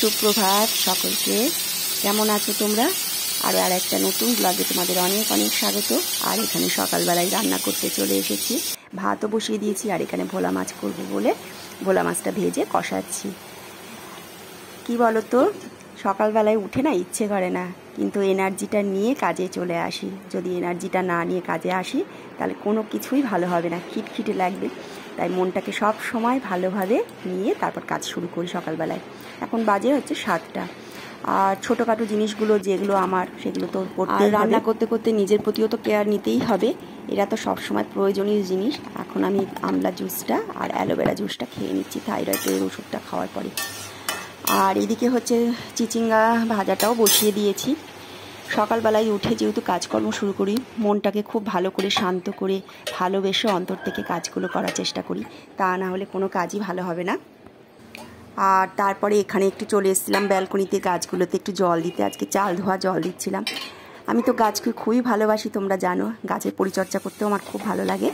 সুপ্রভাত সকলকে, কেমন আছো তোমরা? আরও একটা নতুন ব্লগে তোমাদের অনেক অনেক স্বাগত। আর এখানে সকালবেলায় রান্না করতে চলে এসেছি, ভাতও বসিয়ে দিয়েছি। আর এখানে ভোলা মাছ করবো বলে ভোলা মাছটা ভেজে কষাচ্ছি। কি বলো তো, সকালবেলায় উঠে না ইচ্ছে করে না, কিন্তু এনার্জিটা নিয়ে কাজে চলে আসি। যদি এনার্জিটা না নিয়ে কাজে আসি তাহলে কোনো কিছুই ভালো হবে না, খিটখিটে লাগবে। তাই মনটাকে সব সময় ভালোভাবে নিয়ে তারপর কাজ শুরু করি সকালবেলায়। এখন বাজে হচ্ছে 7টা। আর ছোটোখাটো জিনিসগুলো যেগুলো আমার, সেগুলো তো করতে, রান্না করতে করতে নিজের প্রতিও তো কেয়ার নিতেই হবে। এরা তো সবসময় প্রয়োজনীয় জিনিস। এখন আমি আমলা জুসটা আর অ্যালোভেরা জুসটা খেয়ে নিচ্ছি থাইরয়েডের ওষুধটা খাওয়ার পরে। আর এদিকে হচ্ছে চিচিঙ্গা ভাজাটাও বসিয়ে দিয়েছি। সকালবেলায় উঠে যেহেতু কাজকর্ম শুরু করি, মনটাকে খুব ভালো করে শান্ত করে ভালোবেসে অন্তর থেকে কাজগুলো করার চেষ্টা করি, তা না হলে কোনো কাজই ভালো হবে না। আর তারপরে এখানে একটু চলে এসেছিলাম ব্যালকনিতে গাছগুলোতে একটু জল দিতে। আজকে চাল ধোয়া জল দিচ্ছিলাম। আমি তো গাছকে খুবই ভালোবাসি, তোমরা জানো। গাছের পরিচর্যা করতেও আমার খুব ভালো লাগে।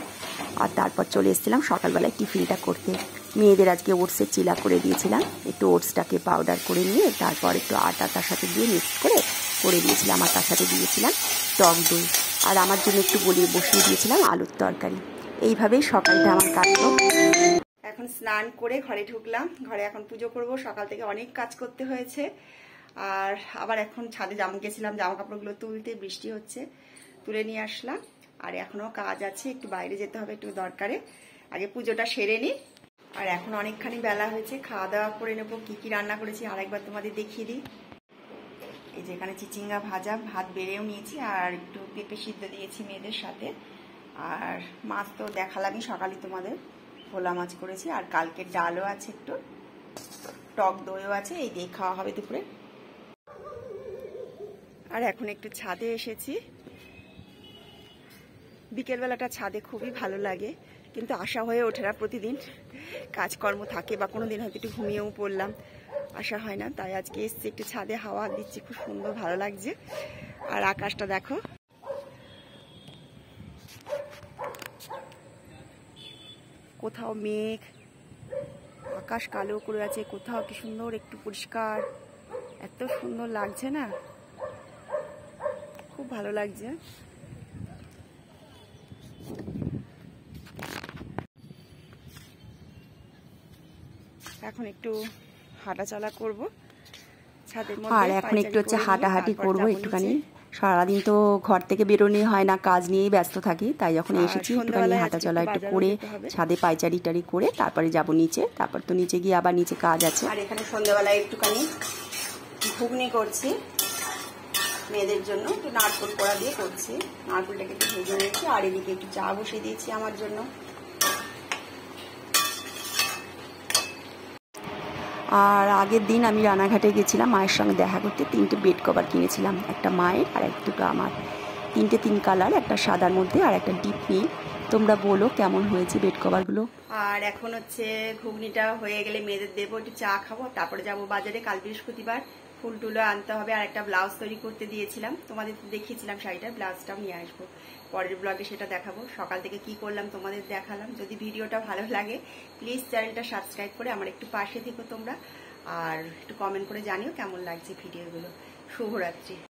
আর তারপর চলে এসেছিলাম সকালবেলায় টিফিনটা করতে। মেয়েদের আজকে ওটসের চিলা করে দিয়েছিলাম। একটু ওটসটাকে পাউডার করে নিয়ে তারপর একটু আটা তার সাথে দিয়ে মিক্স করে দিয়েছিলাম। আর তার সাথে দিয়েছিলাম টক দই। আর আমার জন্য একটু বসিয়ে দিয়েছিলাম আলুর তরকারি। এইভাবেই সকালটা আমার কাটলো। এখন স্নান করে ঘরে ঢুকলাম। ঘরে এখন পুজো করব। সকাল থেকে অনেক কাজ করতে হয়েছে। আর আবার এখন ছাদে গেছিলাম জামা কাপড়গুলো তুলতে, বৃষ্টি হচ্ছে, তুলে নিয়ে আসলাম। আর এখনও কাজ আছে, একটু বাইরে যেতে হবে একটু দরকারে। আগে পুজোটা সেরে নিই। আর এখন অনেকখানি বেলা হয়েছে, খাওয়া দাওয়া করে নেবো। কি কি রান্না করেছি আর একবার তোমাদের দেখিয়ে দিই। এই যে এখানে চিচিঙ্গা ভাজা, ভাত বেড়েও নিয়েছি, আর একটু পেঁপে সিদ্ধ দিয়েছি মেয়েদের সাথে। আর মাছ তো দেখালামই সকালে তোমাদের, ভোলা মাছ করেছি। আর কালকের ডালও আছে, একটু টক দইও আছে। এই দিয়ে খাওয়া হবে দুপুরে। আর এখন একটু ছাদে এসেছি। বিকেলবেলাটা ছাদে খুবই ভালো লাগে, কিন্তু আশা হয়ে ওঠে না। প্রতিদিন কাজকর্ম থাকে, বা কোনো দিন হয়তো একটু ঘুমিয়েও পড়লাম, আশা হয় না। তাই আজকে এসছি, একটু ছাদে হাওয়া দিচ্ছি, খুব সুন্দর ভালো লাগছে। আর আকাশটা দেখো, কোথাও মেঘ, আকাশ কালো করে আছে, কোথাও কি সুন্দর একটু পরিষ্কার। এত সুন্দর লাগছে না, খুব ভালো লাগছে। এখন একটু হাঁটাচলা করব ছাদের মধ্যে। আর এখন একটু হচ্ছে হাঁটাহাঁটি করবো একটুখানি। সারাদিন তো ঘর থেকে বেরোনো হয় না, কাজ নিয়েই ব্যস্ত থাকি। তাই যখন এসেছি একটুখানি হাঁটাচলা একটু করে ছাদে পায়চারি টারি করে তারপরে যাব নিচে। তারপর তো নিচে গিয়ে আবার নিচে কাজ আছে। আর এখানে সন্ধ্যাবেলায় একটুখানি ঘুগনি করছি মেয়েদের জন্য, একটু নারকেল কোড়া দিয়ে করছি। নারকেলটাকে একটু ভেজে নিয়েছি। আর এদিকে একটু চা বসিয়ে দিয়েছি আমার জন্য। আর আগের দিন আমি রানাঘাটে গেছিলাম মায়ের সঙ্গে দেখা করতে। 3টে বেড কভার কিনেছিলাম, একটা মায়ের আর দুটো আমার। 3টে 3 কালার, একটা সাদার মধ্যে আর একটা ডিপ নীল। তোমরা বলো কেমন হয়েছে বেড কভারগুলো। আর এখন হচ্ছে ঘুগনিটা হয়ে গেলে মেয়েদের দেবো, একটু চা খাবো, তারপরে যাবো বাজারে। কাল বৃহস্পতিবার ফুল টুলো আনতে হবে। আর একটা ব্লাউজ তৈরি করতে দিয়েছিলাম, তোমাদের দেখিয়েছিলাম শাড়িটার, ব্লাউজটাও নিয়ে আসবো। পরের ব্লগে সেটা দেখাবো। সকাল থেকে কি করলাম তোমাদের দেখালাম। যদি ভিডিওটা ভালো লাগে প্লিজ চ্যানেলটা সাবস্ক্রাইব করে আমার একটু পাশে থেকো তোমরা। আর একটু কমেন্ট করে জানিও কেমন লাগছে ভিডিওগুলো। শুভরাত্রি।